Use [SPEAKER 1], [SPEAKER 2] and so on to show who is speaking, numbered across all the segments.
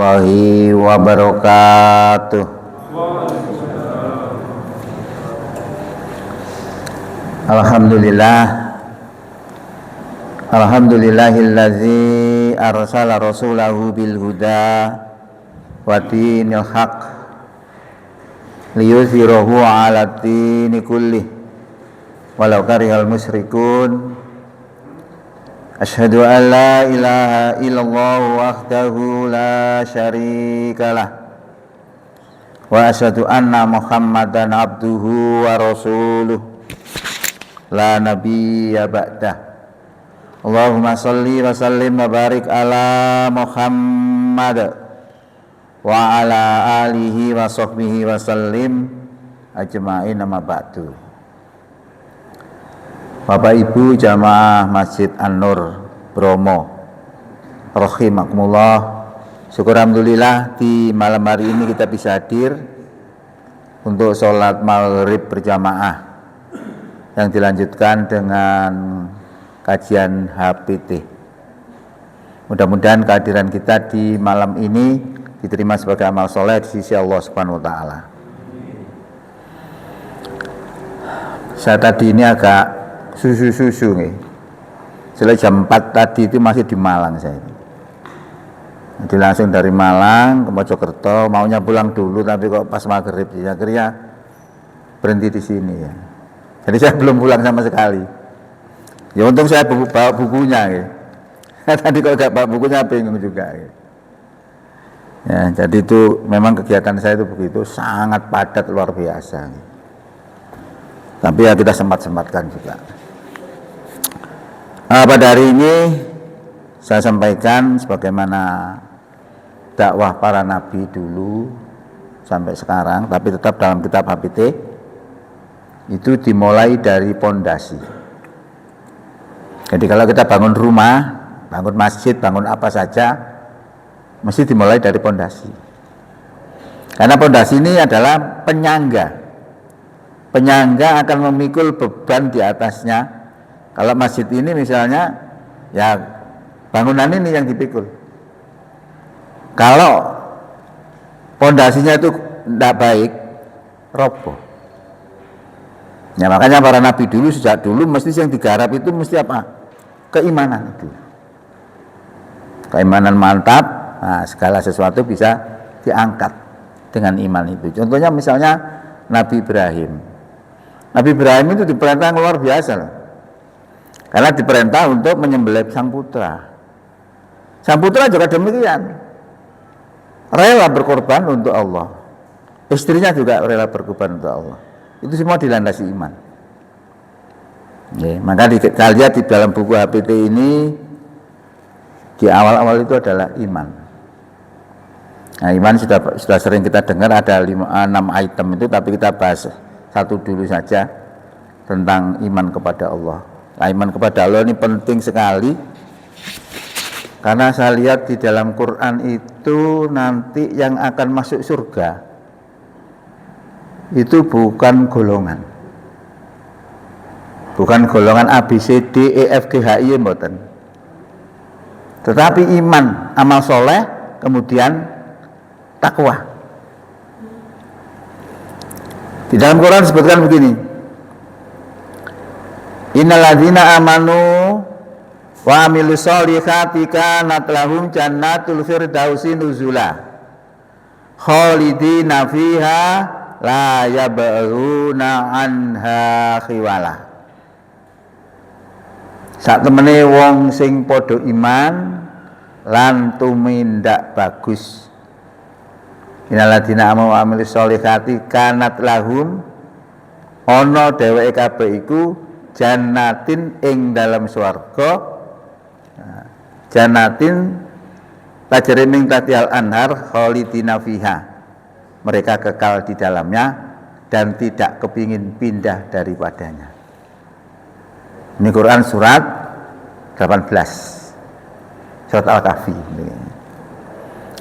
[SPEAKER 1] warahmatullahi wabarakatuh. Alhamdulillahillazi arsala rasulahu bil huda wa dinil haq liyuzhirahu 'ala dini kullih walau karihal musyrikun. Asyhadu an la ilaha illallah wahdahu la syarikalah wa asyhadu anna Muhammadan abduhu wa rasuluh la nabiyya ba'dah. Allahumma shalli wa sallim wa barik ala Muhammad wa ala alihi wa sahbihi wa sallim ajma'in, amma ba'du. Bapak Ibu jamaah Masjid An-Nur Bromo rahimakumullah, syukur alhamdulillah di malam hari ini kita bisa hadir untuk sholat maghrib berjamaah yang dilanjutkan dengan kajian HPT. Mudah-mudahan kehadiran kita di malam ini diterima sebagai amal soleh di sisi Allah Subhanahu wa Ta'ala. Saya tadi ini agak susu nih. Setelah jam 4 tadi itu masih di Malang saya. Jadi langsung dari Malang ke Mojokerto, maunya pulang dulu tapi kok pas maghrib akhirnya berhenti di sini ya. Jadi saya belum pulang sama sekali. Ya untung saya bawa bukunya ya. Tadi kalau nggak bawa bukunya bingung juga ya. Ya, jadi itu memang kegiatan saya itu begitu sangat padat luar biasa. Tapi ya kita sempat-sempatkan juga. Pada hari ini saya sampaikan sebagaimana dakwah para nabi dulu sampai sekarang, tapi tetap dalam kitab HPT itu dimulai dari pondasi. Jadi kalau kita bangun rumah, bangun masjid, bangun apa saja mesti dimulai dari pondasi. Karena pondasi ini adalah penyangga. Penyangga akan memikul beban di atasnya. Kalau masjid ini misalnya, ya bangunan ini yang dipikul. Kalau pondasinya itu tidak baik, roboh. Ya makanya para nabi dulu, sejak dulu mesti yang digarap itu mesti apa? Keimanan itu. Keimanan mantap, nah, segala sesuatu bisa diangkat dengan iman itu. Contohnya misalnya Nabi Ibrahim. Nabi Ibrahim itu diperintah luar biasa loh. Karena diperintah untuk menyembelih sang putra. Sang putra juga demikian. Rela berkorban untuk Allah. Istrinya juga rela berkorban untuk Allah. Itu semua dilandasi iman. Ya, maka kita lihat di dalam buku HPT ini di awal-awal itu adalah iman. Nah, iman sudah sering kita dengar ada 6 item itu, tapi kita bahas satu dulu saja tentang iman kepada Allah. Nah, iman kepada Allah ini penting sekali karena saya lihat di dalam Quran itu nanti yang akan masuk surga itu bukan golongan A, B, C, D, E, F, G, H, I, mboten. Tetapi iman, amal soleh, kemudian takwa. Di dalam Quran disebutkan begini, innal ladzina amanu wa amilus solihati kanat lahum jannatul firdausi nuzula khalidina fiha la yabghuna anha khiwala. Sak temene wong sing padha iman lan tumindak bagus, innal ladzina amanu wa amilus solihati kanat lahum ana dheweke kabeh iku jannatin ing dalam swarga, jannatin tajri min tahtihal anhar khalidina fiha, mereka kekal di dalamnya dan tidak kepingin pindah daripadanya. Ini Quran surat 18 surat Al-Kahfi.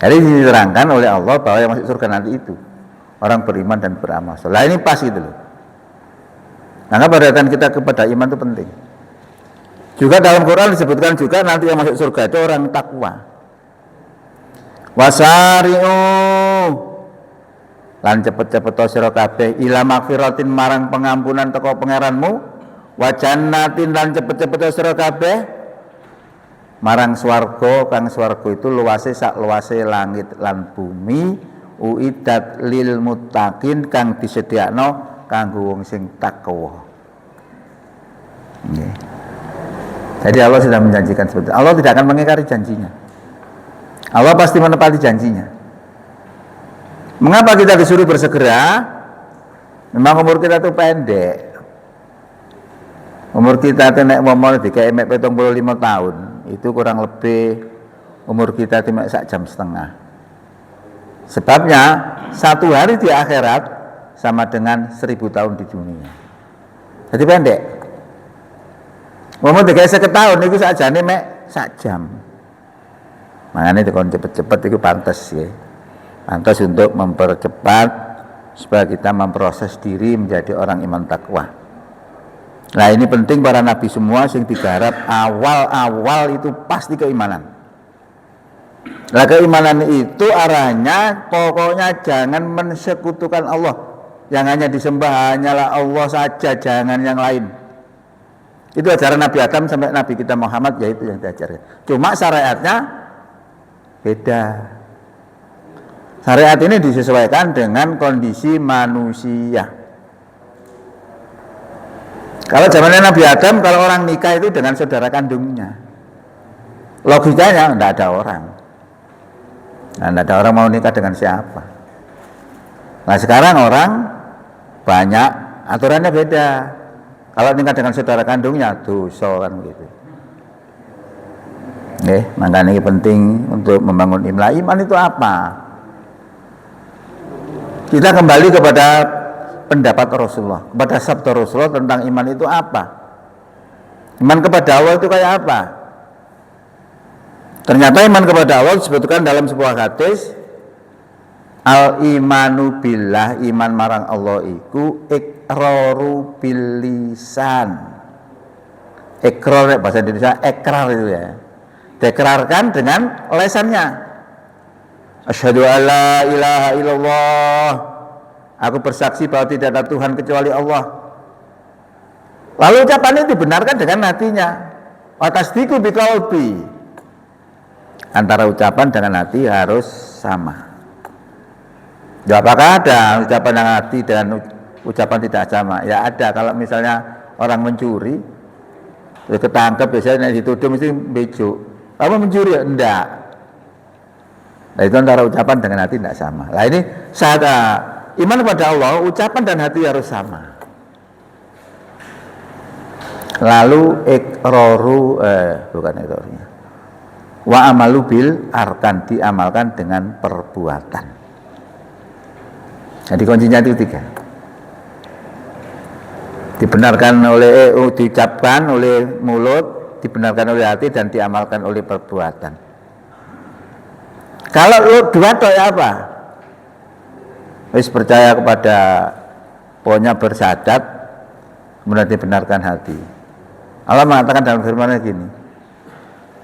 [SPEAKER 1] Jadi diterangkan oleh Allah bahwa yang masuk surga nanti itu orang beriman dan beramal soleh. Ini pas gitu loh. Maka perhatian kita kepada iman itu penting. Juga dalam Quran disebutkan juga nanti yang masuk surga itu orang takwa. Wasari'u lan cepet-cepet sira kabeh ila magfiratin marang pengampunan teko pangeranmu, wa jannatin lan cepet-cepet sira kabeh marang swarga kang swarga itu luase sak luase langit lan bumi, uidat lil muttaqin kang disediakno kanggo wong sing takwa. Nggih. Jadi Allah sudah menjanjikan seperti itu. Allah tidak akan mengingkari janjinya. Allah pasti menepati janjinya. Mengapa kita disuruh bersegera? Memang umur kita itu pendek. Umur kita itu nek momol dikae mek 75 tahun, itu kurang lebih umur kita itu mek sak jam setengah. Sebabnya satu hari di akhirat sama dengan 1000 tahun di dunia. Jadi pendek. Umur dikae 50 tahun itu sakjane mek sak jam. Makanya dikon cepet-cepet itu pantas ya. Pantas untuk mempercepat supaya kita memproses diri menjadi orang iman takwa. Nah ini penting para nabi semua sing digarap awal-awal itu pasti keimanan. Nah keimanan itu arahnya pokoknya jangan mensekutukan Allah. Yang hanya disembah hanyalah Allah saja, jangan yang lain. Itu ajaran Nabi Adam sampai Nabi kita Muhammad, yaitu yang diajarkan. Cuma syariatnya beda. Syariat ini disesuaikan dengan kondisi manusia. Kalau zamannya Nabi Adam, kalau orang nikah itu dengan saudara kandungnya. Logikanya tidak ada orang. Nah, tidak ada orang mau nikah dengan siapa. Nah sekarang orang banyak aturannya beda. Kalau nikah dengan saudara kandungnya dosa kan gitu. Makanya ini penting untuk membangun iman. Iman itu apa? Kita kembali kepada pendapat Rasulullah, kepada sabda Rasulullah tentang iman itu apa? Iman kepada Allah itu kayak apa? Ternyata iman kepada Allah disebutkan dalam sebuah hadis, al-imanu billah, iman marang Allah iku iqraru bil lisan. Iqrar bahasa Indonesia ikrar itu ya. Diikrarkan dengan lesannya. Asyhadu alla ilaha illallah. Aku bersaksi bahwa tidak ada Tuhan kecuali Allah. Lalu ucapan itu dibenarkan dengan hatinya. Wa tasdiqu biqalbi. Antara ucapan dengan hati harus sama. Ya, apakah ada ucapan dengan hati dan ucapan tidak sama? Ya ada. Kalau misalnya orang mencuri, ketangkep biasanya dituduh mesti bejuk. Kamu mencuri? Enggak. Nah itu antara ucapan dengan hati tidak sama. Nah ini iman kepada Allah, ucapan dan hati harus sama. Lalu iqraru bukan iqrarnya. Wa amalu bil arkan, diamalkan dengan perbuatan. Jadi kuncinya itu 3. Dibenarkan oleh diucapkan oleh mulut, dibenarkan oleh hati dan diamalkan oleh perbuatan. Kalau lu dua toh ya apa? Wis percaya kepada pokoknya bersyahadat kemudian dibenarkan hati. Allah mengatakan dalam firman-Nya gini.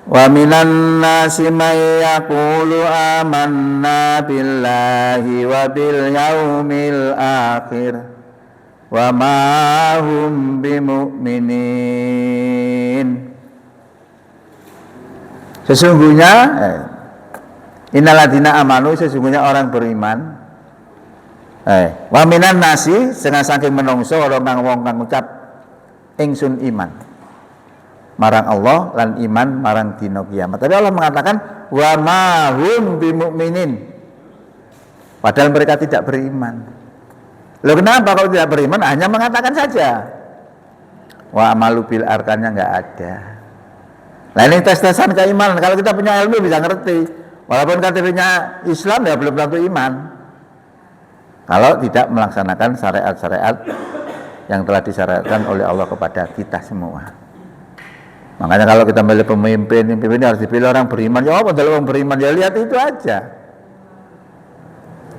[SPEAKER 1] Wa minan nasi may yaqulu amanna billahi wa bil yaumil akhir wa ma hum bimu'minin. Sesungguhnya innalladzina amanu, sesungguhnya orang beriman. Wa minan nasi, setengah saking menungso orang kang wong kang ngucap ingsun iman marang Allah lan iman marang dina kiamat. Tapi Allah mengatakan wa ma hum bimu'minin. Padahal mereka tidak beriman. Loh kenapa kalau tidak beriman? Hanya mengatakan saja. Wa amalu bil arkannya enggak ada. Nah ini tes-tesan keimanan. Kalau kita punya ilmu bisa ngerti. Walaupun KTP-nya Islam ya belum tentu iman. Kalau tidak melaksanakan syariat-syariat yang telah disyariatkan oleh Allah kepada kita semua. Makanya kalau kita milih pemimpin harus dipilih orang beriman. Ya apa dalam orang beriman? Ya lihat itu aja.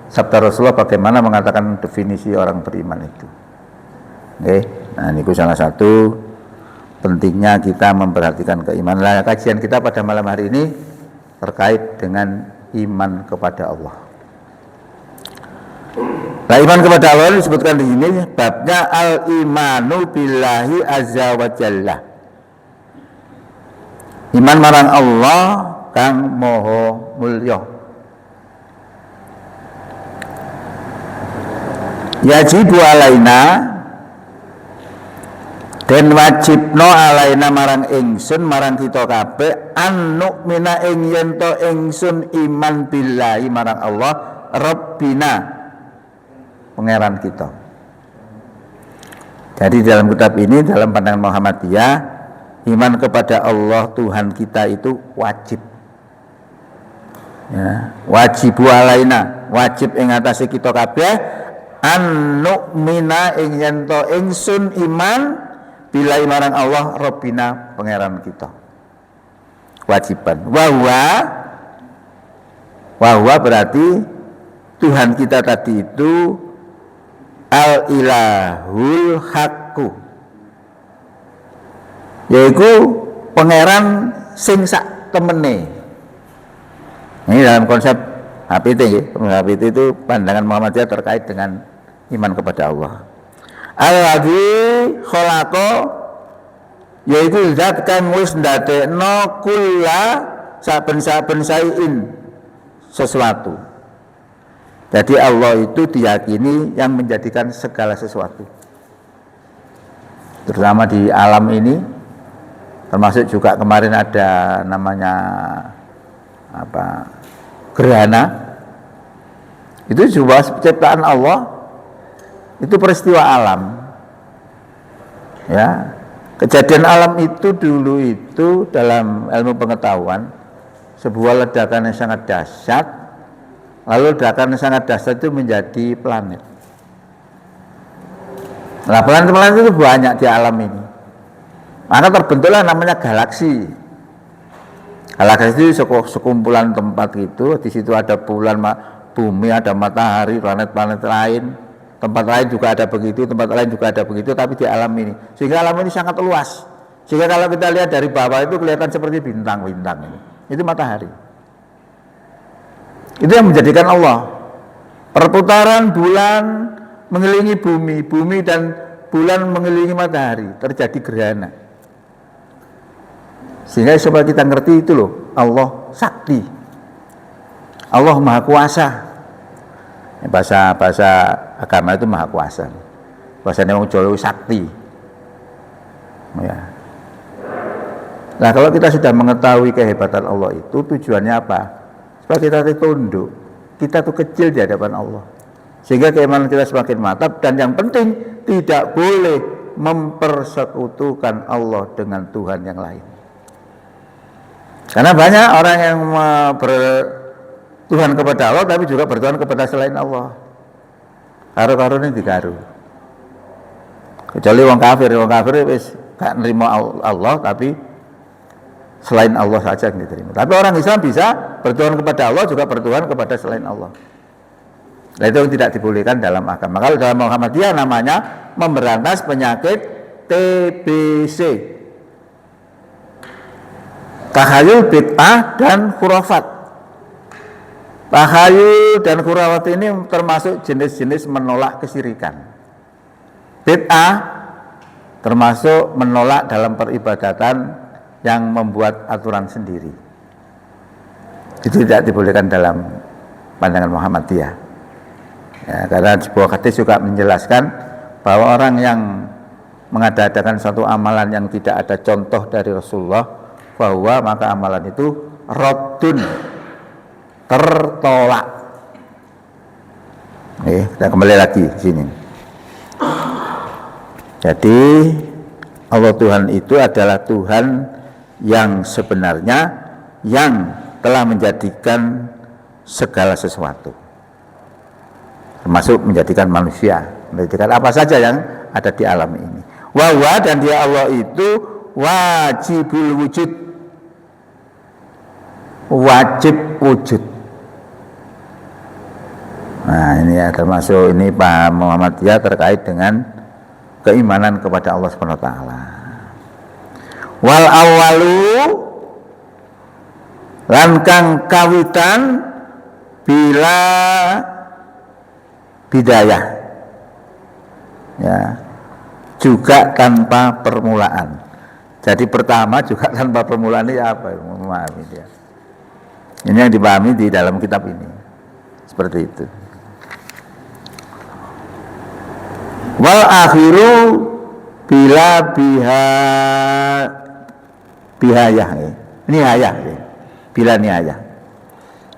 [SPEAKER 1] Sabda Rasulullah bagaimana mengatakan definisi orang beriman itu. Oke, nah ini salah satu pentingnya kita memperhatikan keimanan. Nah, kajian kita pada malam hari ini terkait dengan iman kepada Allah. Nah, iman kepada Allah disebutkan di sini babnya al-imanu billahi azza wa jalla. Iman marang Allah kang maha mulya. Yajibu alaina dan wajibno alaina marang ingsun marang kita kabeh an nu'mina ing yen to ingsun iman billahi marang Allah Rabbina pangeran kita. Jadi dalam kitab ini dalam pandangan Muhammadiyah iman kepada Allah Tuhan kita itu wajib. Ya, wajibu alaina wajib ing atase kita kabeh an nu'mina ing yen to ingsun iman billahi marang Allah Rabbina pangeran kita. Wajiban. Wahwa berarti Tuhan kita tadi itu al-ilahul haqqu, yaitu pangeran sing sak temene. Ini dalam konsep HPT ya. HPT itu pandangan Muhammadiyah terkait dengan iman kepada Allah. Al-ladzi khalaqa, yaitu zat kang wis ndadekno kulla saben-saben sain sesuatu. Jadi Allah itu diyakini yang menjadikan segala sesuatu, terutama di alam ini, termasuk juga kemarin ada namanya gerhana. Itu juga ciptaan Allah, itu peristiwa alam. Ya, kejadian alam itu dulu itu dalam ilmu pengetahuan sebuah ledakan yang sangat dahsyat. Lalu ledakan yang sangat dahsyat itu menjadi planet. Nah, planet-planet itu banyak di alam ini. Maka terbentuklah namanya galaksi. Galaksi itu sekumpulan tempat gitu. Di situ ada bulan, bumi, ada matahari, planet-planet lain. Tempat lain juga ada begitu, tempat lain juga ada begitu. Tapi di alam ini, sehingga alam ini sangat luas. Sehingga kalau kita lihat dari bawah itu kelihatan seperti bintang-bintang ini. Itu matahari. Itu yang menjadikan Allah. Perputaran bulan mengelilingi bumi, bumi dan bulan mengelilingi matahari, terjadi gerhana. Sehingga supaya kita ngerti itu loh, Allah sakti, Allah maha kuasa. Bahasa agama itu maha kuasa. Bahasanya orang Jawa sakti. Ya. Nah, kalau kita sudah mengetahui kehebatan Allah itu, tujuannya apa? Supaya kita tunduk, kita tuh kecil di hadapan Allah, sehingga keimanan kita semakin mantap. Dan yang penting tidak boleh mempersekutukan Allah dengan Tuhan yang lain. Karena banyak orang yang bertuhan kepada Allah tapi juga bertuhan kepada selain Allah. Karo-karo ini digaru. Kecuali wong kafir wis gak nerima Allah tapi selain Allah saja yang diterima. Tapi orang Islam bisa bertuhan kepada Allah juga bertuhan kepada selain Allah. Nah, itu yang tidak dibolehkan dalam agama. Kalau dalam Muhammadiyah namanya memberantas penyakit TBC, takhayul, bid'ah, dan khurafat. Takhayul dan khurafat ini termasuk jenis-jenis menolak kesyirikan. Bid'ah termasuk menolak dalam peribadatan yang membuat aturan sendiri. Itu tidak dibolehkan dalam pandangan Muhammadiyah. Ya, karena sebuah hadis juga menjelaskan bahwa orang yang mengadakan suatu amalan yang tidak ada contoh dari Rasulullah, bahwa maka amalan itu raddun, tertolak. Kita kembali lagi di sini. Jadi Allah Tuhan itu adalah Tuhan yang sebenarnya, yang telah menjadikan segala sesuatu, termasuk menjadikan manusia, menjadikan apa saja yang ada di alam ini. Wa dan dia Allah itu wajibul wujud, wajib wujud. Nah, ini ya termasuk ini paham Muhammadiyah terkait dengan keimanan kepada Allah Subhanahu wa taala. Wal awalu lan kang kawitan bila bidayah, ya, juga tanpa permulaan. Jadi pertama juga tanpa permulaan ini apa? Memahami dia. Ini yang dipahami di dalam kitab ini. Seperti itu. Wal akhiru bila bihayah, nihayah, bila nihayah.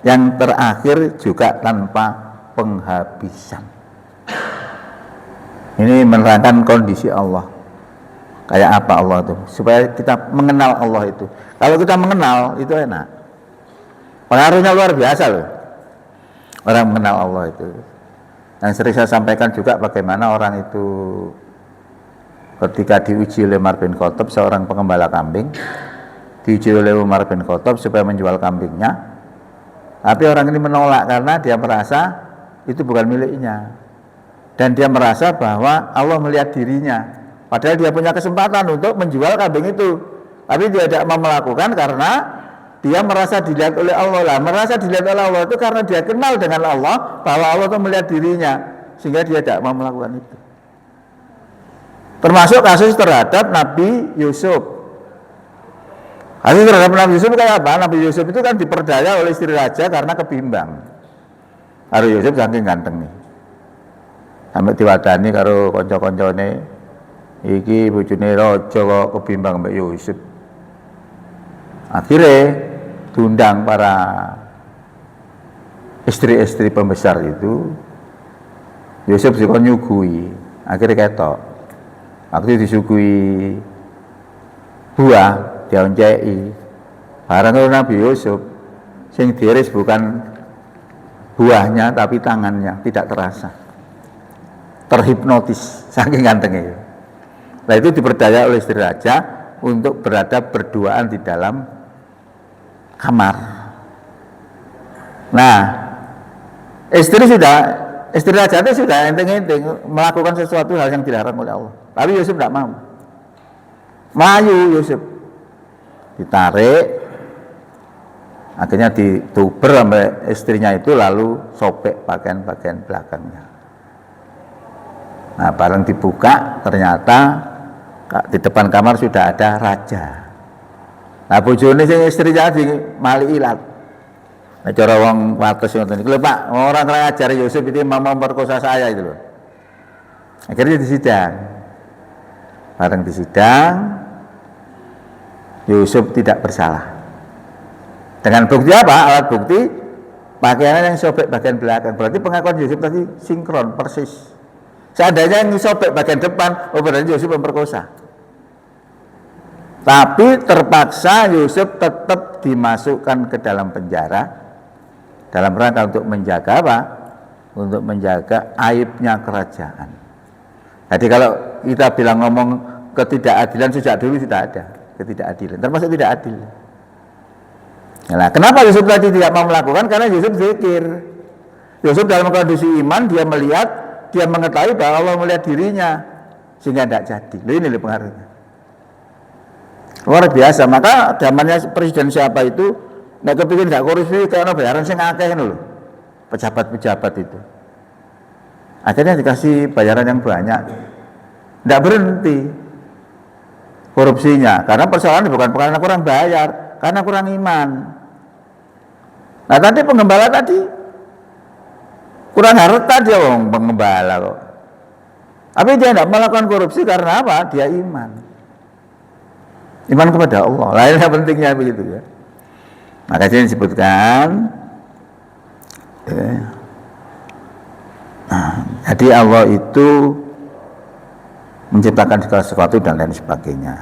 [SPEAKER 1] Yang terakhir juga tanpa penghabisan. Ini menerangkan kondisi Allah. Kayak apa Allah itu, supaya kita mengenal Allah itu. Kalau kita mengenal itu enak, pengaruhnya luar biasa loh. Orang mengenal Allah itu. Yang sering saya sampaikan juga bagaimana orang itu ketika diuji oleh Umar bin Khattab, seorang pengembala kambing, diuji oleh Umar bin Khattab supaya menjual kambingnya, tapi orang ini menolak karena dia merasa itu bukan miliknya, dan dia merasa bahwa Allah melihat dirinya. Padahal dia punya kesempatan untuk menjual kambing itu, tapi dia tidak mau melakukan karena dia merasa dilihat oleh Allah. Lah, merasa dilihat oleh Allah itu karena dia kenal dengan Allah, bahwa Allah itu melihat dirinya, sehingga dia tidak mau melakukan itu. Termasuk kasus terhadap Nabi Yusuf. Kasus terhadap Nabi Yusuf kayak apa? Nabi Yusuf itu kan diperdaya oleh istri raja karena kebimbang. Karo Yusuf saking ganteng nih, sampai diwadani karo konco-koncone, iki bojone raja kok kebimbang mbak Yusuf. Akhirnya diundang para istri-istri pembesar itu. Yusuf juga nyugui. Akhirnya ketok. Waktu disuguhi buah, dia onceki. Barang kalau Nabi Yusuf, sing diiris bukan buahnya tapi tangannya, tidak terasa. Terhipnotis saking gantengnya. Nah, itu diperdaya oleh istri raja untuk berada berduaan di dalam kamar. Nah, istri raja itu sudah enteng-enteng melakukan sesuatu hal yang dilarang oleh Allah. Tapi Yusuf tidak mau. Melayu Yusuf, ditarik, akhirnya dituber sampai istrinya itu, lalu sobek bagian belakangnya. Nah, barang dibuka ternyata di depan kamar sudah ada raja. Nah, bojone sing istrinya di mali ilat. Nah, cara wong wates ngoten niku lho, Pak, orang ngajar Yusuf itu mau memperkosa saya itu loh. Akhirnya disidang. Barang disidang, Yusuf tidak bersalah. Dengan bukti apa? Alat bukti pakaiannya yang sobek bagian belakang. Berarti pengakuan Yusuf tadi sinkron persis. Seandainya yang sobek bagian depan, berarti Yusuf memperkosa. Tapi terpaksa Yusuf tetap dimasukkan ke dalam penjara dalam rangka untuk menjaga apa? Untuk menjaga aibnya kerajaan. Jadi kalau kita bilang ngomong ketidakadilan sejak dulu sudah ada ketidakadilan, termasuk tidak adil. Nah, kenapa Yusuf tadi tidak mau melakukan? Karena Yusuf zikir. Yusuf dalam kondisi iman, dia melihat, dia mengetahui bahwa Allah melihat dirinya, sehingga tidak jadi. Ini pengaruhnya. Luar biasa. Maka zamannya presiden siapa itu, nggak kepikir nggak korupsi karena bayaran sing akeh loh, pejabat-pejabat itu. Akhirnya dikasih bayaran yang banyak, nggak berhenti korupsinya. Karena persoalannya bukan karena kurang bayar, karena kurang iman. Nah, tadi pengembala tadi kurang harta dia pengembala kok. Tapi dia tidak melakukan korupsi karena apa? Dia iman. Iman kepada Allah. Lainnya pentingnya begitu ya. Maka ini disebutkan. Jadi Allah itu menciptakan segala sesuatu dan lain sebagainya.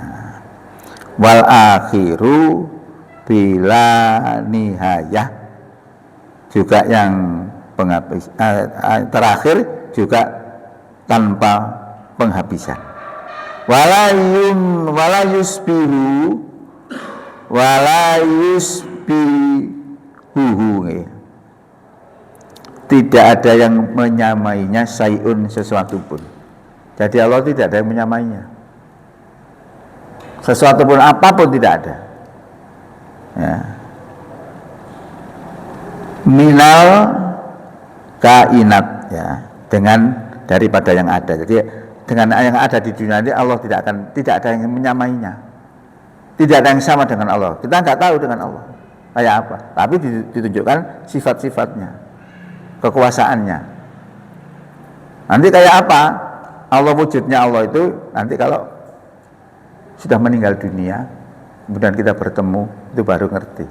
[SPEAKER 1] Wal akhiru bila nihayah, juga yang terakhir juga tanpa penghabisan. Wala yusbihu tidak ada yang menyamainya sayun sesuatu pun. Jadi Allah tidak ada yang menyamainya. Sesuatu pun, apapun tidak ada. Ya. Minal kainat ya, dengan daripada yang ada. Jadi dengan yang ada di dunia ini Allah tidak ada yang menyamainya. Tidak ada yang sama dengan Allah. Kita nggak tahu dengan Allah kayak apa, tapi ditunjukkan sifat-sifatnya, kekuasaannya. Nanti kayak apa Allah, wujudnya Allah itu nanti kalau sudah meninggal dunia, kemudian kita bertemu, itu baru ngerti.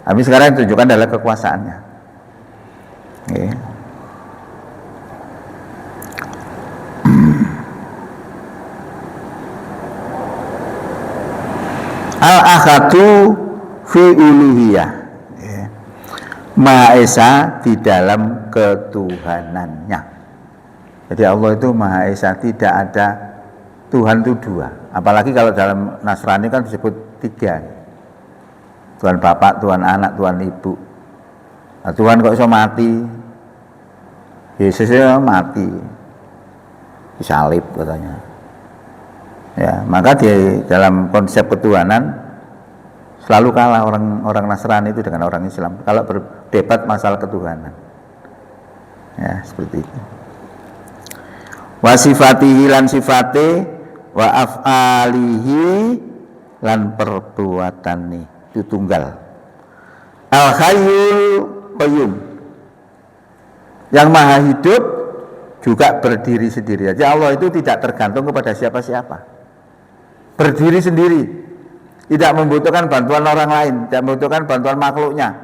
[SPEAKER 1] Tapi sekarang ditunjukkan adalah kekuasaannya. Okay. Al-akhadu fi uluhiyah, Maha Esa di dalam ketuhanannya. Jadi Allah itu Maha Esa, tidak ada Tuhan itu dua. Apalagi kalau dalam Nasrani kan disebut tiga, Tuhan Bapak, Tuhan Anak, Tuhan Ibu. Nah, Tuhan kok bisa mati? Yesusnya mati, disalib katanya. Ya, maka di dalam konsep ketuhanan selalu kalah orang Nasrani itu dengan orang Islam kalau berdebat masalah ketuhanan. Ya, seperti itu. Wa sifatihi lan sifate, wa af'alihi lan perbuatane, itu tunggal. Al hayyul qayyum, yang maha hidup juga berdiri sendiri. Jadi Allah itu tidak tergantung kepada siapa-siapa. Berdiri sendiri, tidak membutuhkan bantuan orang lain, tidak membutuhkan bantuan makhluknya.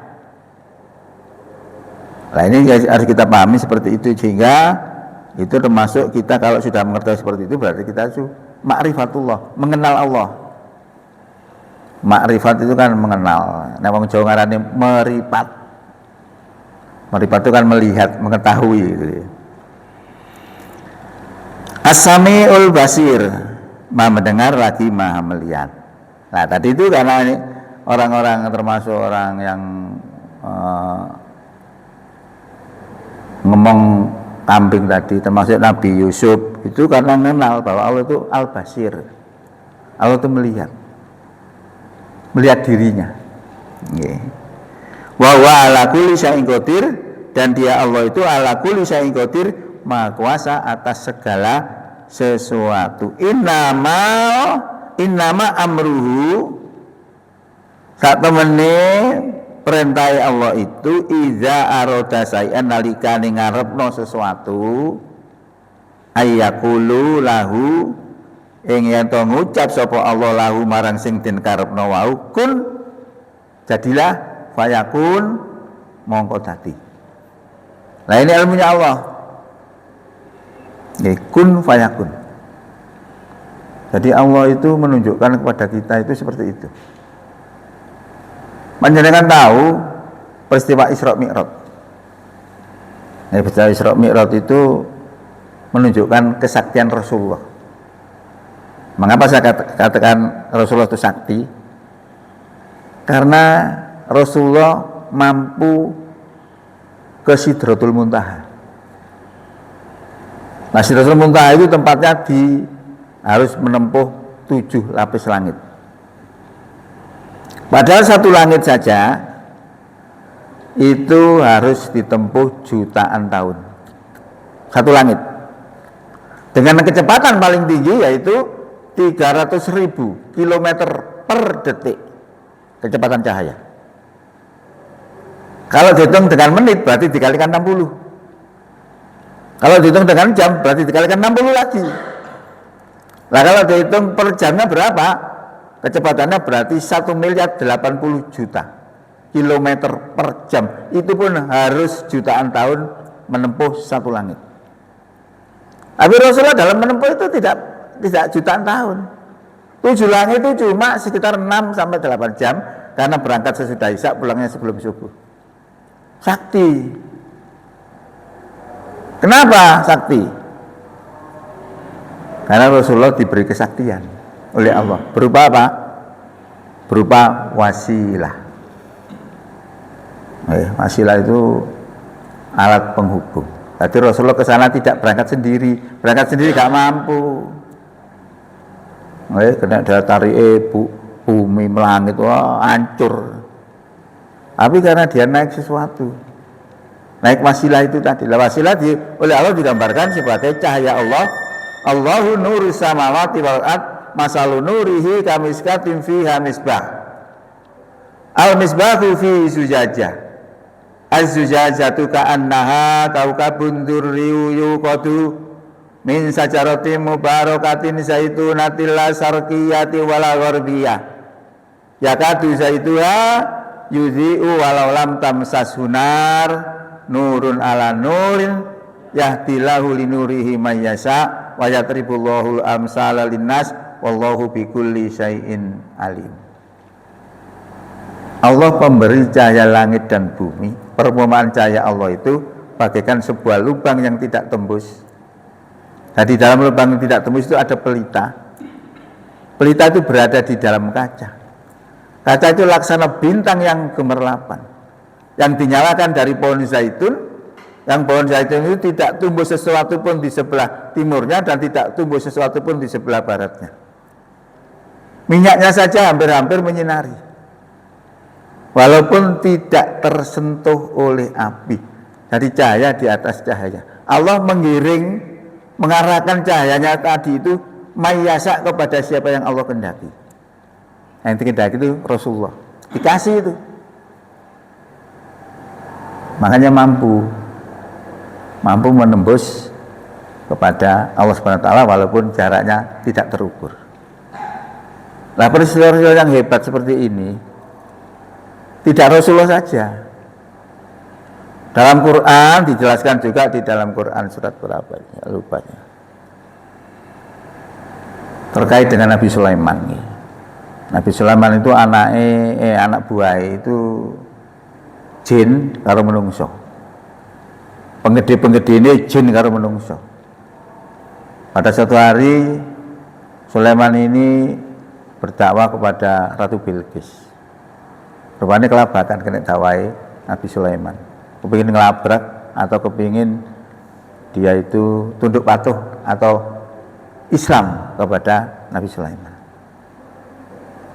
[SPEAKER 1] Nah ini harus kita pahami seperti itu, sehingga itu termasuk kita kalau sudah mengerti seperti itu berarti kita ma'rifatullah, mengenal Allah. Ma'rifat itu kan mengenal. Nah wong Jawa ngarane meripat. Meripat itu kan melihat, mengetahui gitu. As-Sami'ul Basir, Maha mendengar lagi Maha melihat. Nah tadi itu karena ini orang-orang termasuk orang yang ngomong kambing tadi, termasuk Nabi Yusuf, itu karena mengenal bahwa Allah itu Al-Basir. Allah itu melihat dirinya. Wa huwa ala kulli syai'in qadir, dan dia Allah itu ala kulli syai'in qadir, maha kuasa atas segala sesuatu. Innama amruhu, saat temene perintah Allah itu iza aroda sayan, nalikane ngarepno sesuatu, ayyakulu lahu, ing yen to ngucap sapa Allah lahu marang sing den karepno wau, kun jadilah, fayakun mongko dadi. Nah ini ilmunya Allah. Kun fayakun. Jadi Allah itu menunjukkan kepada kita itu seperti itu. Panjenengan tahu peristiwa Isra Mi'raj. Peristiwa Isra Mi'raj itu menunjukkan kesaktian Rasulullah. Mengapa saya katakan Rasulullah itu sakti? Karena Rasulullah mampu ke Sidratul Muntaha. Nah, Sidratul Muntaha itu tempatnya harus menempuh 7 lapis langit. Padahal satu langit saja itu harus ditempuh jutaan tahun. Satu langit. Dengan kecepatan paling tinggi yaitu 300.000 km per detik kecepatan cahaya. Kalau dihitung dengan menit berarti dikalikan 60. Kalau dihitung dengan jam berarti dikalikan 60 lagi. Nah kalau dihitung per jamnya berapa? Kecepatannya berarti 1.080.000.000 kilometer per jam. Itu pun harus jutaan tahun menempuh satu langit. Tapi Rasulullah dalam menempuh itu tidak jutaan tahun. 7 langit itu cuma sekitar 6-8 jam, karena berangkat sesudah Isya, pulangnya sebelum subuh. Sakti. Kenapa sakti? Karena Rasulullah diberi kesaktian oleh Allah. Berupa apa? Berupa wasilah. Wasilah itu alat penghubung. Jadi Rasulullah ke sana tidak berangkat sendiri gak mampu. Kena daya tarik bumi melangit, wah hancur. Tapi karena dia naik sesuatu, naik wasilah itu tadi. Wasilah oleh Allah digambarkan sebagai cahaya Allah. Allahu nurus samawati wal ard masalu nurihi kamiskatin fiha misbah. Al misbahu fi zujajah. Az-zujajatu ka'annaha kaukabun durriyu yuqadu min sajaratin mubarakatin zaitunatil la sarqiyati wala gharbiyah. Yakadu zaituha yudhi'u walau lam tamsasunar nurun ala nurin yahdilahu linurihi man yasha wa yatribullahu amsala linnas wallahu bikulli syai'in alim. Allah pemberi cahaya langit dan bumi. Perumpamaan cahaya Allah itu bagaikan sebuah lubang yang tidak tembus. Nah, di dalam lubang yang tidak tembus itu ada pelita. Pelita itu berada di dalam kaca. Kaca itu laksana bintang yang gemerlapan, yang dinyalakan dari pohon zaitun. Yang pohon zaitun itu tidak tumbuh sesuatu pun di sebelah timurnya dan tidak tumbuh sesuatu pun di sebelah baratnya. Minyaknya saja hampir-hampir menyinari, walaupun tidak tersentuh oleh api. Jadi cahaya di atas cahaya. Allah mengarahkan cahayanya tadi itu mayasa kepada siapa yang Allah kehendaki. Yang dikehendaki itu Rasulullah. Dikasih itu. Makanya mampu menembus kepada Allah Subhanahu wa taala walaupun jaraknya tidak terukur. Nah, peristiwa yang hebat seperti ini tidak Rasulullah saja. Dalam Quran dijelaskan juga di dalam Quran surat berapa ya, lupanya. Terkait dengan Nabi Sulaiman. Nabi Sulaiman itu anak buah itu jin karo menungso. Penggede ini jin karo menungso. Pada suatu hari Sulaiman ini berdakwah kepada Ratu Bilqis. Rupanya kelabakan kena dakwai Nabi Sulaiman. Kepingin ngelabrak atau kepingin dia itu tunduk patuh atau Islam kepada Nabi Sulaiman.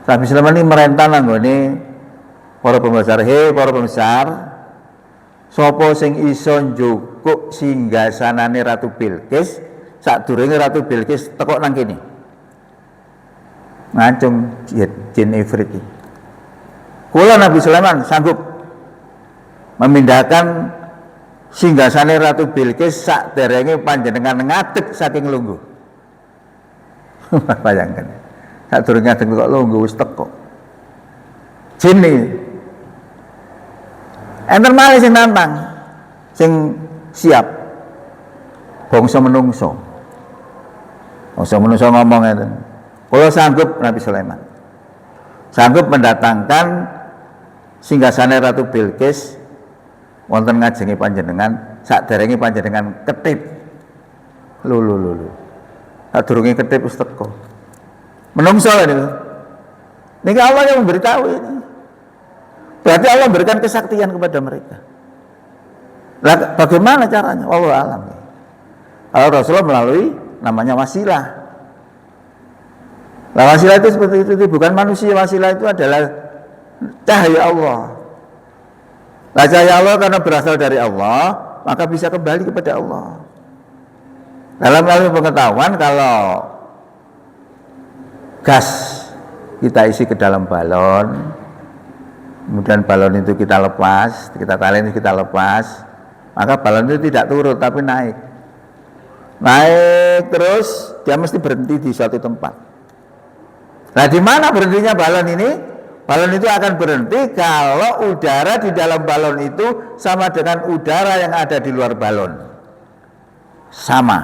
[SPEAKER 1] Nabi Sulaiman ini merentah nanggone para pembesar, para pembesar, sapa sing iso njukuk singgasanane Ratu Bilqis sadurunge Ratu Bilqis teko nang kene. Ngacung jin ifrit iki. Kula Nabi Sulaiman sanggup memindahkan singgasane Ratu Bilqis saderenge panjenengan ngadeg saking lungguh. Bayangkan. Sadurunge ngadeg kok lungguh wis teko. Jin iki. Enten malih sing nantang, sing siap. Bangsa menungso. Bangsa menungso ngomong ngeten. Kula sanggup Nabi Sulaiman. Sanggup mendatangkan singgasane Ratu Bilqis wonten ngajengi panjenengan saderenge panjenengan ketip. Lho. Sadurunge ketip wis teko. Menungso niku. Niki Allah yang memberitahu ini. Berarti Allah memberikan kesaktian kepada mereka. Lah bagaimana caranya? Wallahu alam. Allah Rasulullah melalui namanya wasilah. Lah wasilah itu seperti itu, bukan manusia. Wasilah itu adalah cahaya Allah. Lah cahaya Allah karena berasal dari Allah, maka bisa kembali kepada Allah. Dalam ilmu pengetahuan, kalau gas kita isi ke dalam balon, kemudian balon itu kita lepas, kita tali kita lepas, maka balon itu tidak turun tapi naik terus, dia mesti berhenti di suatu tempat. Nah, di mana berhentinya balon ini? Balon itu akan berhenti kalau udara di dalam balon itu sama dengan udara yang ada di luar balon. Sama,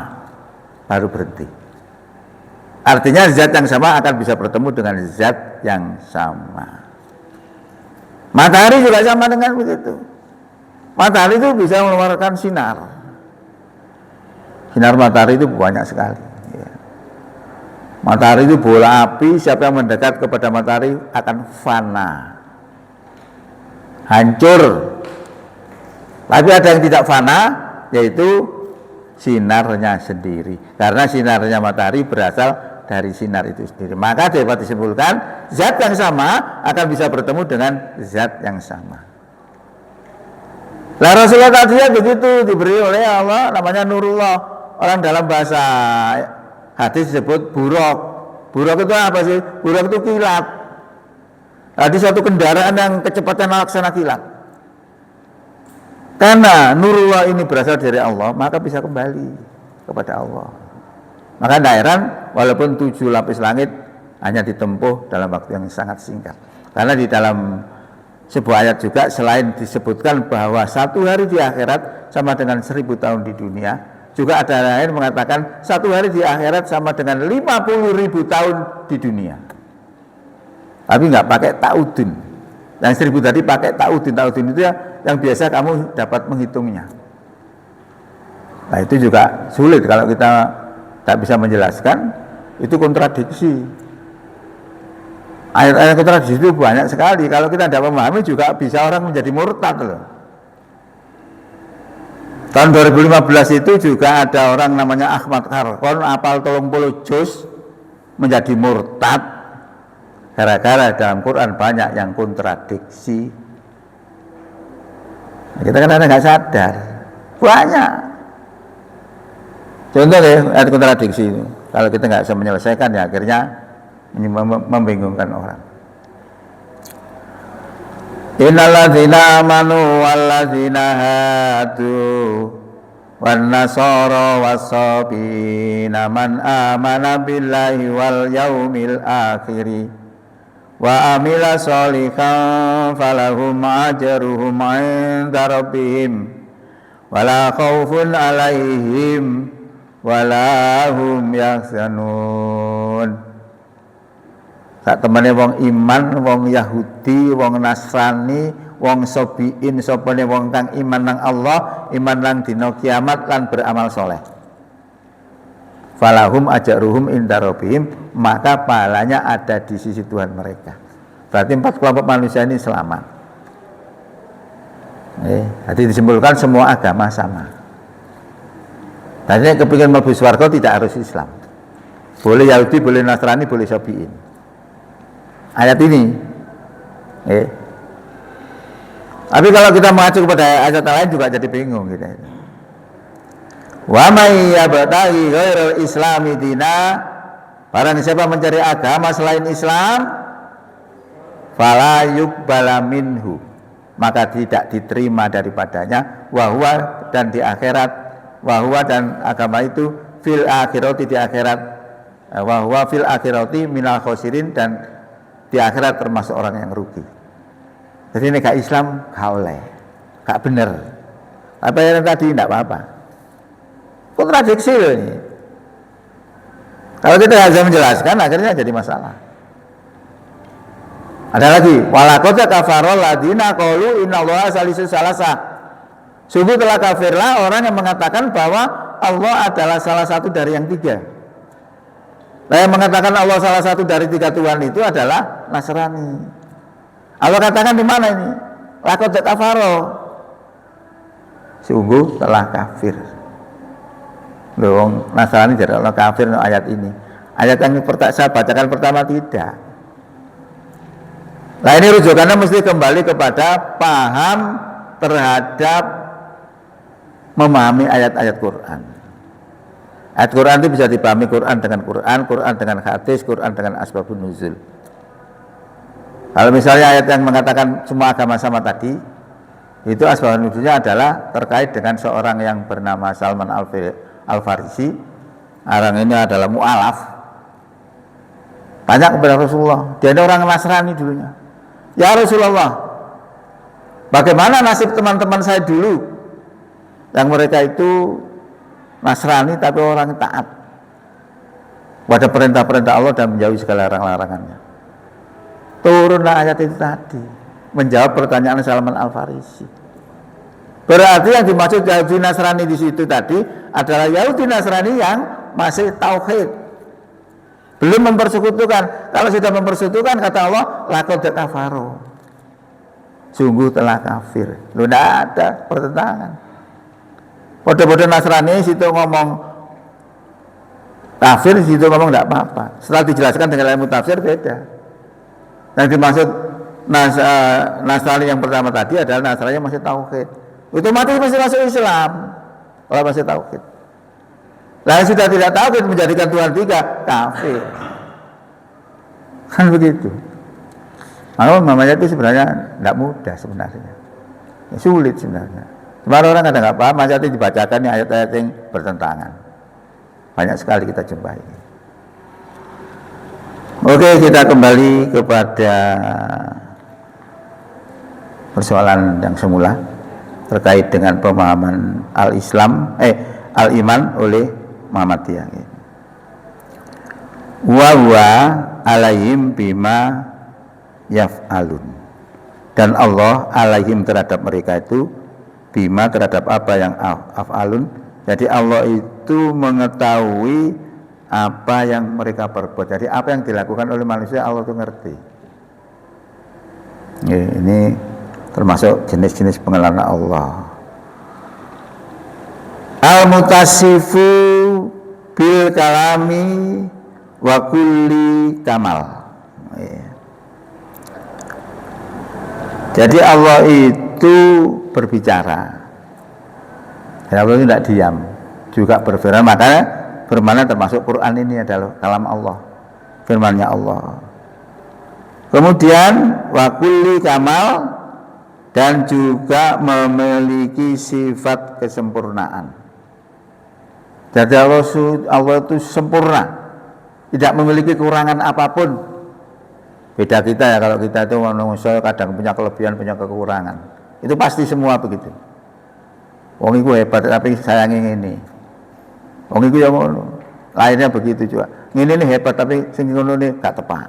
[SPEAKER 1] baru berhenti. Artinya zat yang sama akan bisa bertemu dengan zat yang sama. Matahari juga sama dengan begitu. Matahari itu bisa mengeluarkan sinar. Sinar matahari itu banyak sekali. Matahari itu bola api, siapa yang mendekat kepada matahari akan fana, hancur. Tapi ada yang tidak fana, yaitu sinarnya sendiri. Karena sinarnya matahari berasal dari sinar itu sendiri. Maka dapat disimpulkan zat yang sama akan bisa bertemu dengan zat yang sama. Lah Rasulullah tadi ya begitu, diberi oleh Allah namanya Nurullah. Orang dalam bahasa hadis disebut buraq. Buraq itu apa sih? Buraq itu kilat. Di suatu kendaraan yang kecepatan laksana kilat. Karena Nurullah ini berasal dari Allah, maka bisa kembali kepada Allah. Maka tidak heran walaupun 7 lapis langit hanya ditempuh dalam waktu yang sangat singkat. Karena di dalam sebuah ayat juga selain disebutkan bahwa 1 hari di akhirat sama dengan 1000 tahun di dunia, juga ada yang mengatakan 1 hari di akhirat sama dengan 50.000 tahun di dunia. Tapi nggak pakai ta'udun. Yang 1000 tadi pakai ta'udun. Ta'udun itu ya yang biasa kamu dapat menghitungnya. Nah itu juga sulit kalau kita tak bisa menjelaskan, itu kontradiksi. Ayat-ayat kontradiksi itu banyak sekali. Kalau kita tidak memahami juga bisa orang menjadi murtad loh. Tahun 2015 itu juga ada orang namanya Ahmad Kharkon apal 30 juz menjadi murtad gara-gara dalam Quran banyak yang kontradiksi. Nah, kita kan nggak sadar banyak. Contoh deh ayat kontradiksi itu. Kalau kita nggak bisa menyelesaikan ya akhirnya membingungkan orang. Innalladzina amanu walladzina hadu wan nasara was-sabina man amana billahi wal yaumil akhir wa amila sholihan falahum ajruhum 'inda rabbihim wala khaufun 'alaihim wala hum yahzanun. Sak temene wong iman, wong Yahudi, wong Nasrani, wong Sobiin, sopane wong kang iman nang Allah, iman nang dina kiamat lan beramal soleh. Falahum ajruhum inda rabbihim, maka pahalanya ada di sisi Tuhan mereka. Berarti 4 kelompok manusia ini selamat. Jadi disimpulkan semua agama sama. Tadinya kepingin mlebu swarga tidak harus Islam. Boleh Yahudi, boleh Nasrani, boleh Sobiin. Ayat ini. Tapi kalau kita mengacu kepada ayat lain juga jadi bingung gitu. Wa may yabtaghi ghairal islami dina, barang siapa mencari agama selain Islam, fala yuqbala minhu, maka tidak diterima daripadanya, wa huwa dan di akhirat, wa huwa dan agama itu fil akhirati di akhirat, wa huwa fil akhirati minal khosirin dan di akhirat termasuk orang yang rugi. Jadi ini gak Islam gak oleh, gak bener. Apa yang tadi tidak apa-apa. Kontradiksi loh ini. Kalau kita tidak bisa menjelaskan akhirnya jadi masalah. Ada lagi, walaqad kafarol ladina qalu innallaha salisu salasa. Sungguh telah kafirlah orang yang mengatakan bahwa Allah adalah salah satu dari yang 3. Nah, yang mengatakan Allah salah satu dari 3 Tuhan itu adalah Nasrani. Allah katakan di mana ini? Laqad kafaro. Sungguh telah kafir. Loh, Nasrani dari Allah kafir ayat ini. Ayat yang saya bacakan pertama tidak. Nah, ini rujukannya mesti kembali kepada paham terhadap memahami ayat-ayat Quran. Ayat Quran itu bisa dipahami Quran dengan Quran, Quran dengan hadis, Quran dengan asbabun nuzul. Kalau misalnya ayat yang mengatakan semua agama sama tadi, itu asbabun nuzulnya adalah terkait dengan seorang yang bernama Salman Al-Farisi. Orang ini adalah mu'alaf. Tanya kepada Rasulullah, dia ini orang Nasrani dulunya. Ya Rasulullah, bagaimana nasib teman-teman saya dulu yang mereka itu Nasrani tapi orang taat pada perintah-perintah Allah dan menjauhi segala larangan-larangannya. Turunlah ayat itu tadi menjawab pertanyaan Salman Al-Farisi. Berarti yang dimaksud Yahudi Nasrani di situ tadi adalah Yahudi Nasrani yang masih tauhid, belum mempersekutukan. Kalau sudah mempersekutukan kata Allah laqad kafaru, sungguh telah kafir. Lu tidak ada pertentangan. Bodoh-bodoh Nasrani situ ngomong kafir, situ ngomong tidak apa-apa. Setelah dijelaskan dengan ilmu tafsir beda. Yang dimaksud Nasrani yang pertama tadi adalah Nasrani yang masih tauhid. otomatis masih masuk Islam kalau masih tauhid. Lah sudah tidak tauhid menjadikan Tuhan 3 kafir. Kan begitu. Kalau namanya itu sebenarnya tidak mudah sebenarnya. Sulit sebenarnya. Cuma orang kadang nggak paham, masa itu dibacakan ayat-ayat yang bertentangan. Banyak sekali kita jumpai. Oke, kita kembali kepada persoalan yang semula terkait dengan pemahaman al-iman oleh Muhammadiyah. Wa huwa alaihim bima yaf'alun. Dan Allah alaihim terhadap mereka itu bima terhadap apa yang af'alun. Jadi Allah itu mengetahui apa yang mereka perbuat. Jadi apa yang dilakukan oleh manusia Allah itu ngerti. Ini termasuk jenis-jenis pengenalan Allah. Al-mutasifu bil kalami wa kulli kamal. Jadi Allah itu berbicara. Dan Allah itu tidak diam, juga berfirman. Makanya firman termasuk Quran ini adalah kalam Allah, firman-Nya Allah. Kemudian wa kulli kamal, dan juga memiliki sifat kesempurnaan. Jadi Allah itu sempurna, tidak memiliki kekurangan apapun. Beda kita ya, kalau kita itu manusia kadang punya kelebihan, punya kekurangan. Itu pasti semua begitu. Wong iku hebat tapi sayangi ini. Wong iku ya ngono. Lainnya begitu juga. Ini hebat tapi sing ngono ini gak tepat.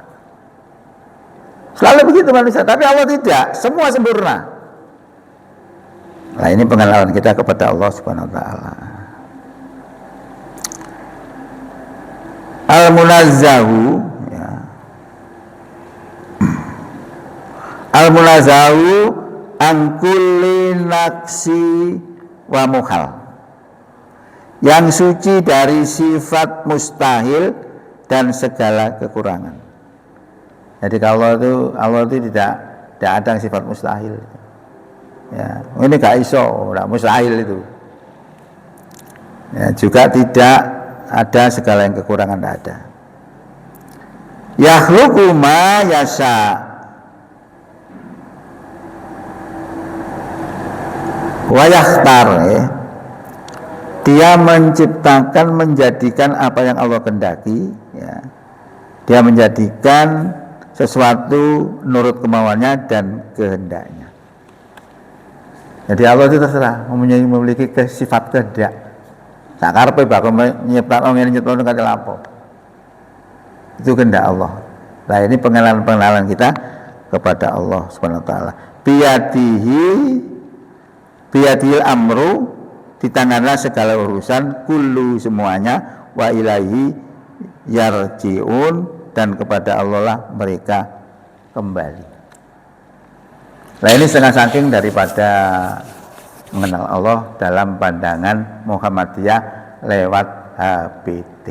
[SPEAKER 1] Selalu begitu manusia, tapi Allah tidak, semua sempurna. Nah, ini pengenalan kita kepada Allah Subhanahu wa taala. Al-munazzahu, ya. Al-munazzahu an kulli naqsi wa muhal. Yang suci dari sifat mustahil dan segala kekurangan. Jadi kalau Allah itu tidak ada sifat mustahil. Ya, ini gak iso, tidak mustahil itu. Ya, juga tidak ada segala yang kekurangan, tidak ada. Yakhluqu ma yasha. Wa yakhtar, ya. Dia menciptakan, menjadikan apa yang Allah kehendaki, ya. Dia menjadikan sesuatu menurut kemauannya dan kehendaknya. Jadi Allah itu terserah memiliki sifat kehendak. Tak karepe bakal nyiptakno ngene nyiptakno kate lapo. Itu kehendak Allah. Nah, ini pengenalan kita kepada Allah Subhanahu wa taala. Biyadihil amru, di tangannya segala urusan, kullu semuanya, wa ilaihi yarji'un, dan kepada Allah lah mereka kembali. Nah, ini setengah saking daripada mengenal Allah dalam pandangan Muhammadiyah lewat HBT.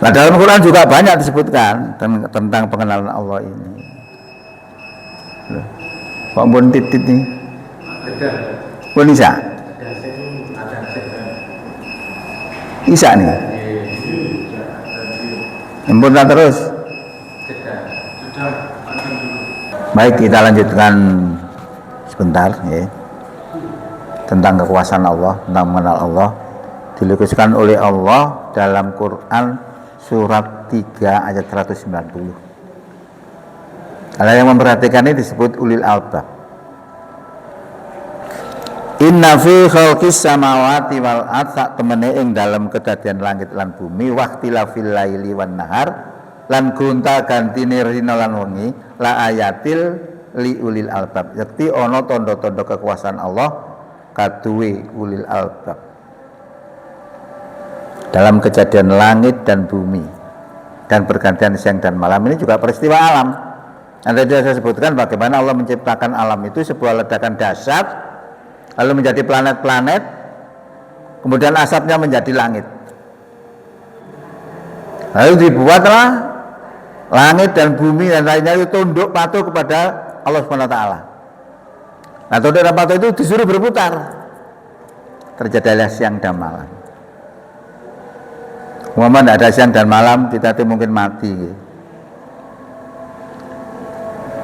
[SPEAKER 1] Nah, dalam Quran juga banyak disebutkan tentang pengenalan Allah ini. Pak Bun titit nih. Bun Isa. Isa nih. Impun terus. Baik, kita lanjutkan sebentar ya. Tentang kekuasaan Allah, tentang mengenal Allah, dilukiskan oleh Allah dalam Quran surat 3 ayat 190. Kalau yang memperhatikan ini disebut ulil albab. Inna fi khalqis samawati wal ardh, sak temene ing dalam kedadian langit lan bumi, waqtilafil laili wan nahar, lan gonta gantine rina lan wengi, la ayatil li ulil albab. Yakti ana tanda-tanda kekuasaan Allah kaduwe ulil albab. Dalam kejadian langit dan bumi dan pergantian siang dan malam, ini juga peristiwa alam. Nanti saya sebutkan bagaimana Allah menciptakan alam itu sebuah ledakan dahsyat, lalu menjadi planet-planet, kemudian asapnya menjadi langit. Lalu dibuatlah langit dan bumi dan lainnya itu tunduk patuh kepada Allah Subhanahu wa taala. Atau dalam waktu itu disuruh berputar. Terjadilah siang dan malam. Umpama tidak ada siang dan malam, kita tuh mungkin mati.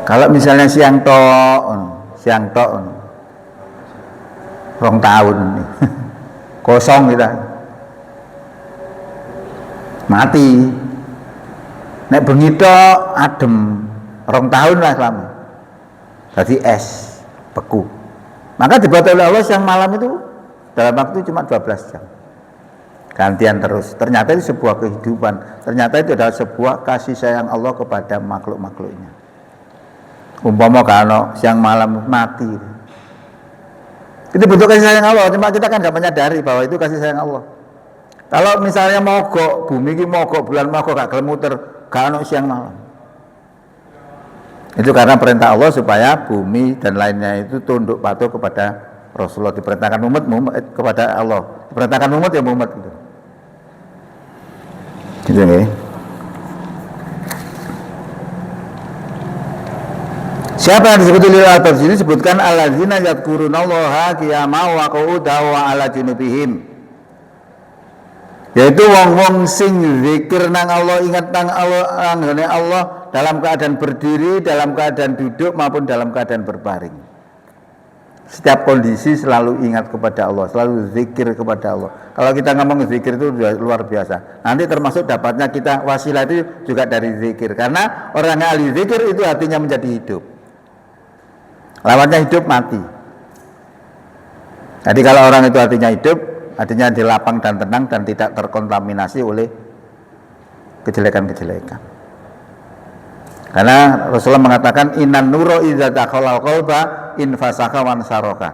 [SPEAKER 1] Kalau misalnya siang tok, 2 tahun, kosong kita, mati. Nek bengi tok adem, 2 tahun lah selama. Jadi es, beku. Maka dibuat oleh Allah siang malam itu dalam waktu cuma 12 jam. Gantian terus. Ternyata itu sebuah kehidupan. Ternyata itu adalah sebuah kasih sayang Allah kepada makhluk-makhluknya. Umpama kalau siang malam mati. Itu bentuk kasih sayang Allah. Cuma kita kan nggak menyadari bahwa itu kasih sayang Allah. Kalau misalnya mogok, bumi ini mogok, bulan mogok, gak gelem muter, kalau siang malam. Itu karena perintah Allah supaya bumi dan lainnya itu tunduk patuh kepada Rasulullah. Diperintahkan umat kepada Allah. Diperintahkan umat ya umat gitu. Gitu ya. Siapa yang disebut lil albab ini disebutkan alladzina yadhkurunallaha qiyaman wa qu'udan wa ala junubihim. Yaitu wong-wong sing zikir nang Allah, ingat nang Allah, anggone Allah dalam keadaan berdiri, dalam keadaan duduk maupun dalam keadaan berbaring. Setiap kondisi selalu ingat kepada Allah, selalu zikir kepada Allah. Kalau kita ngomong zikir itu luar biasa. Nanti termasuk dapatnya kita wasilah itu juga dari zikir. Karena orang yang ahli zikir itu hatinya menjadi hidup. Lawannya hidup mati. Jadi kalau orang itu hatinya hidup, hatinya dilapang dan tenang dan tidak terkontaminasi oleh kejelekan-kejelekan. Karena Rasulullah mengatakan innan nuro idza dakhalal qalba infasakha wan saroka.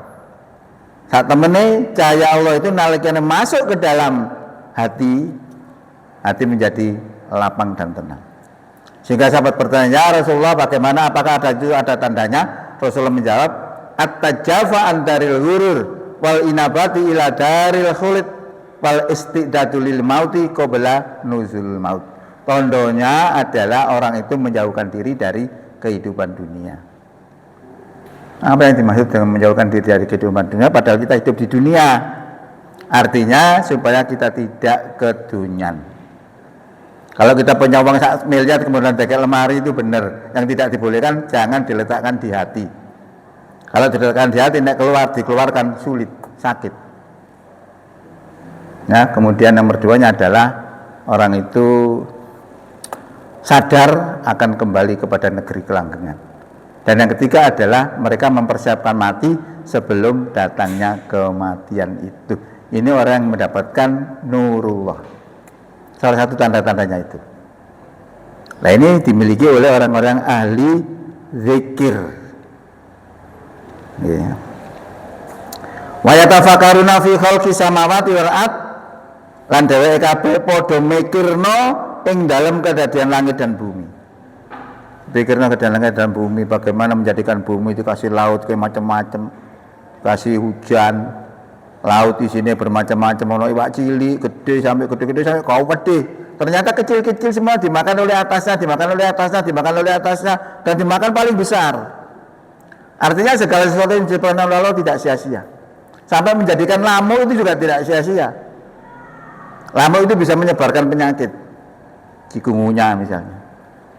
[SPEAKER 1] Saat temene cahaya Allah itu nalikane masuk ke dalam hati menjadi lapang dan tenang. Sehingga sahabat bertanya, "Ya Rasulullah, bagaimana, apakah ada tandanya?" Rasulullah menjawab, "At-tajafa antaril hurur wal inabati ila daril khulid wal istidadu lil mauti qabla nuzul maut." Tandanya adalah orang itu menjauhkan diri dari kehidupan dunia. Apa yang dimaksud dengan menjauhkan diri dari kehidupan dunia? Padahal kita hidup di dunia. Artinya supaya kita tidak kedunyan. Kalau kita punya uang 1 miliar kemudian pakai lemari itu benar. Yang tidak dibolehkan jangan diletakkan di hati. Kalau diletakkan di hati, dikeluarkan sulit, sakit. Ya, kemudian nomor 2-nya adalah orang itu sadar akan kembali kepada negeri kelanggengan. Dan yang ketiga adalah mereka mempersiapkan mati sebelum datangnya kematian itu. Ini orang yang mendapatkan nurullah. Salah satu tanda-tandanya itu. Nah, ini dimiliki oleh orang-orang ahli zikir. Ya. Wa yatafakkaruna fi khalqis samawati wal ard. Lan dheweke kabeh padha mikirno ing dalam kedadian langit dan bumi. Pikirnya kedadian langit dan bumi, bagaimana menjadikan bumi itu kasih laut kayak macam-macam, kasih hujan, laut di sini bermacam-macam, ono iwak cilik, gede sampai kau gede. Ternyata kecil-kecil semua dimakan oleh atasnya, dimakan oleh atasnya, dan dimakan paling besar. Artinya segala sesuatu yang diciptakan oleh Allah tidak sia-sia. Sampai menjadikan lamuk itu juga tidak sia-sia. Lamuk itu bisa menyebarkan penyakit. Cikungunya misalnya,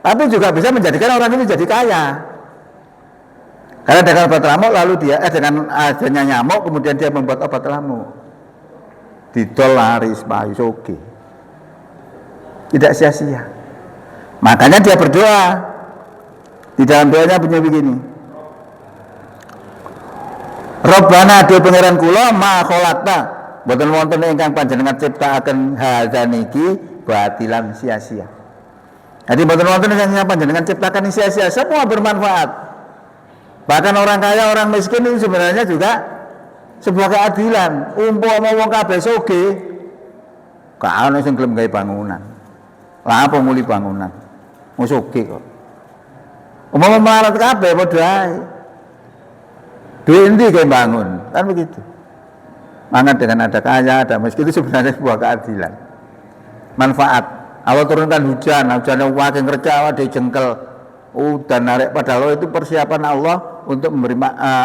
[SPEAKER 1] tapi juga bisa menjadikan orang ini jadi kaya. Karena dengan obat lamuk lalu dia dengan adanya nyamuk kemudian dia membuat obat lamuk. Didol laris payus oke. Tidak sia-sia. Makanya dia berdoa. Di dalam doanya punya begini. Rabbana do pangeran kula ma khalaqta boten wonten ingkang panjenengan ciptakaken hadzal niki batilan sia-sia. Jadi boten-boten yang panjenengan ciptakan sia-sia, semua bermanfaat. Bahkan orang kaya, orang miskin itu sebenarnya juga sebuah keadilan. Umpama wong kabeh sugih, gak ana sing gelem gawe bangunan. Lah apa muli bangunan? Wong sugih kok. Umpama melarat kabeh padha ae. Duwe endi gawe bangun? Kan begitu. Maka dengan ada kaya, ada miskin itu sebenarnya sebuah keadilan. Manfaat. Allah turunkan hujan yang wakil ngerja, ada jengkel. dan narik padahal itu persiapan Allah untuk memberi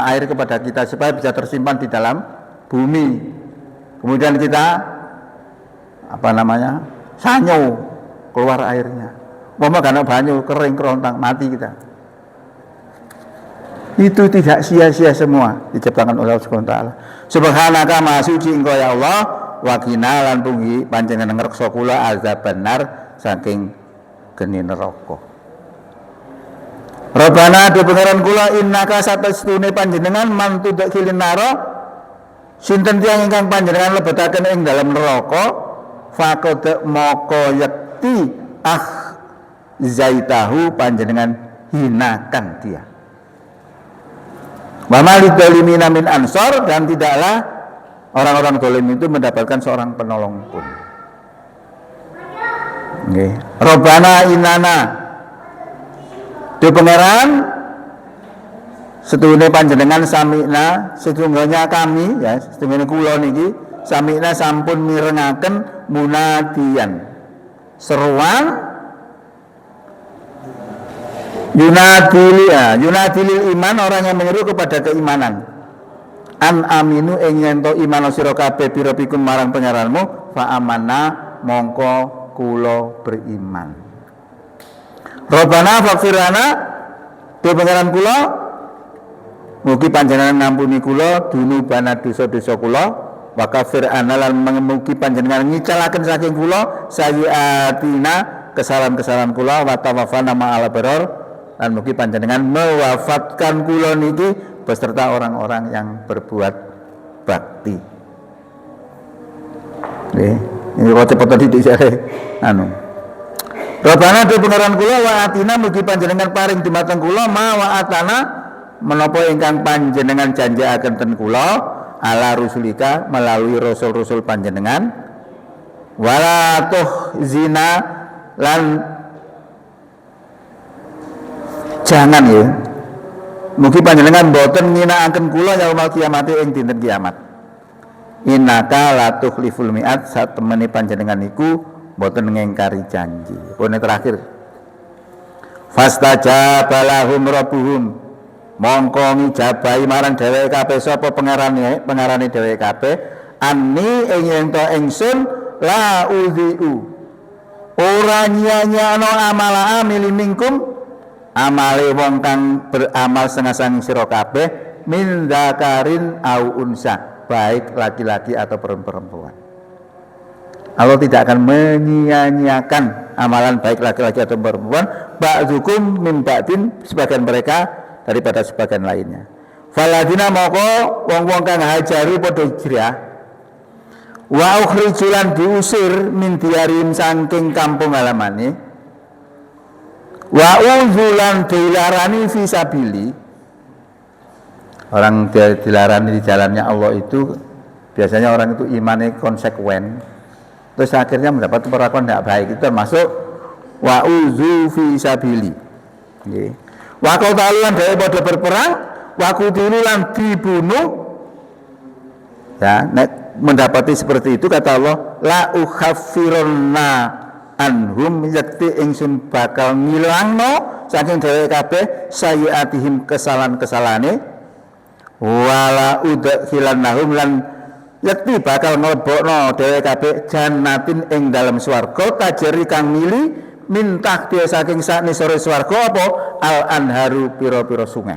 [SPEAKER 1] air kepada kita supaya bisa tersimpan di dalam bumi. Kemudian kita sanyo keluar airnya. Karena banyu kering kerontang mati kita. Itu tidak sia-sia semua diciptakan oleh Allah Subhanahu wa taala. Subhanaka maha suci engkau ya Allah, wa qina lan punggi panjenengan ngreksa kula azab benar saking geni neraka. Rabbana do pengeran kula innaka satastune panjenengan man tudkhilin naro sinten tiyang ingkang panjenengan lebetaken ing dalam neraka faqad moko yakti zaitahu panjenengan hinakan dia. Wa malid zalimina min ansor, dan tidaklah orang-orang zalim itu mendapatkan seorang penolong pun. Nggih. Rabbana inana do pangeran setune panjenengan sami'na setunggalnya kami ya setunggalnya kula niki sami'na sampun mirengaken munadian seruan Yunadilil iman, orang yang menyeru kepada keimanan. An aminu ing ento iman sira kabeh pira-pikum marang pangeranmu fa amanna mongko kula beriman. Rabbana faghfirlana do pangeran kula mugi panjenengan ngampuni kula dunubana dosa-dosa kula wa kafir analan mugi panjenengan ngicalaken saking kula sayiatina kesalahan-kesalahan kula wa tawaffana ma'al abrar, dan mugi panjenengan mewafatkan kula niki beserta orang-orang yang berbuat bakti. Nggih, ini kok cepet didik sare Rabbana do pangeran kula wa atina mugi panjenengan paring dumateng kula ma wa atana menapa ingkang panjenengan janjiaken ten kula ala rusulika melalui rasul-rasul panjenengan wala zina lan jangan ya mugi panjenengan boten nginakaken kula yaumul kiamati ing dinten kiamat. Innaka la tukhliful mi'ad, sak temene panjenengan iku boten ngingkari janji. Pone terakhir fastajaba lahum rabbuhum mongko ngijabahi marang dheweke kabeh sapa pangerane dheweke kabeh anni ing ento ingsun la udhi'u ora nyanyano amala amili minkum amale wong kang beramal sengasang sira kabeh min dzakarin au unsa, baik laki-laki atau perempuan. Allah tidak akan menyia-nyiakan amalan baik laki-laki atau perempuan, ba'dzukum min ba'din, sebagian mereka daripada sebagian lainnya. Faladina moko wong-wong kang hajaru padha hijrah wa ukhrijulan diusir min diarim saking kampung halamane wa uzulan dilarani fisabili, orang dilarani di jalannya Allah itu biasanya orang itu imannya konsekuen, terus akhirnya mendapat perlakuan tidak baik, itu termasuk wa uzu fisabili. Wa qatalulan dhewe padha berperang wa qutilulan dibunuh ya. Nek mendapati seperti itu kata Allah la ukhaffirunna anhum yakti ingsun bakal ngilangno saking dhewe kabeh sayiatihim kesalahan-kesalahane wala udkhilannahum lan yakti bakal nglebokno dhewe kabeh jannatin ing dalam swarga tajri kang mili min tahti saking sakne sore swarga apa al anharu pira-pira sungai.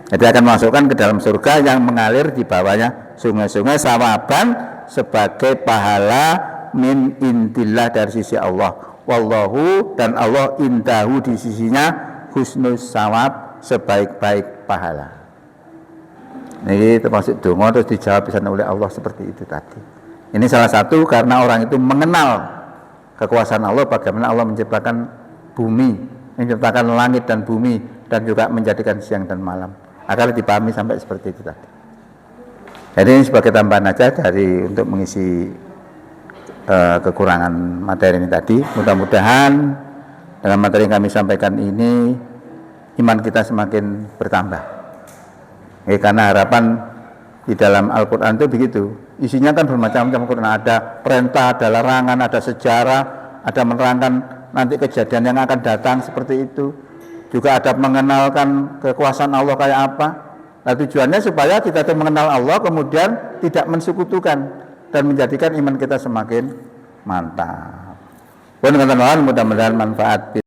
[SPEAKER 1] Jadi akan masukkan ke dalam surga yang mengalir di bawahnya sungai-sungai sawaban sebagai pahala min indillah dari sisi Allah. Wallahu, dan Allah indahu di sisinya husnus sawab, sebaik-baik pahala. Ini termasuk donga terus dijawab bisa oleh Allah seperti itu tadi. Ini salah satu karena orang itu mengenal kekuasaan Allah, bagaimana Allah menciptakan bumi, menciptakan langit dan bumi, dan juga menjadikan siang dan malam. Agar dipahami sampai seperti itu tadi. Jadi ini sebagai tambahan aja dari untuk mengisi kekurangan materi ini tadi. Mudah-mudahan dengan materi yang kami sampaikan ini iman kita semakin bertambah. Karena harapan di dalam Al-Quran itu begitu. Isinya kan bermacam-macam. Quran ada perintah, ada larangan, ada sejarah, ada menerangkan nanti kejadian yang akan datang seperti itu. Juga ada mengenalkan kekuasaan Allah kayak apa. Nah, tujuannya supaya kita mengenal Allah, kemudian tidak mensekutukan dan menjadikan iman kita semakin mantap. Mudah-mudahan manfaat.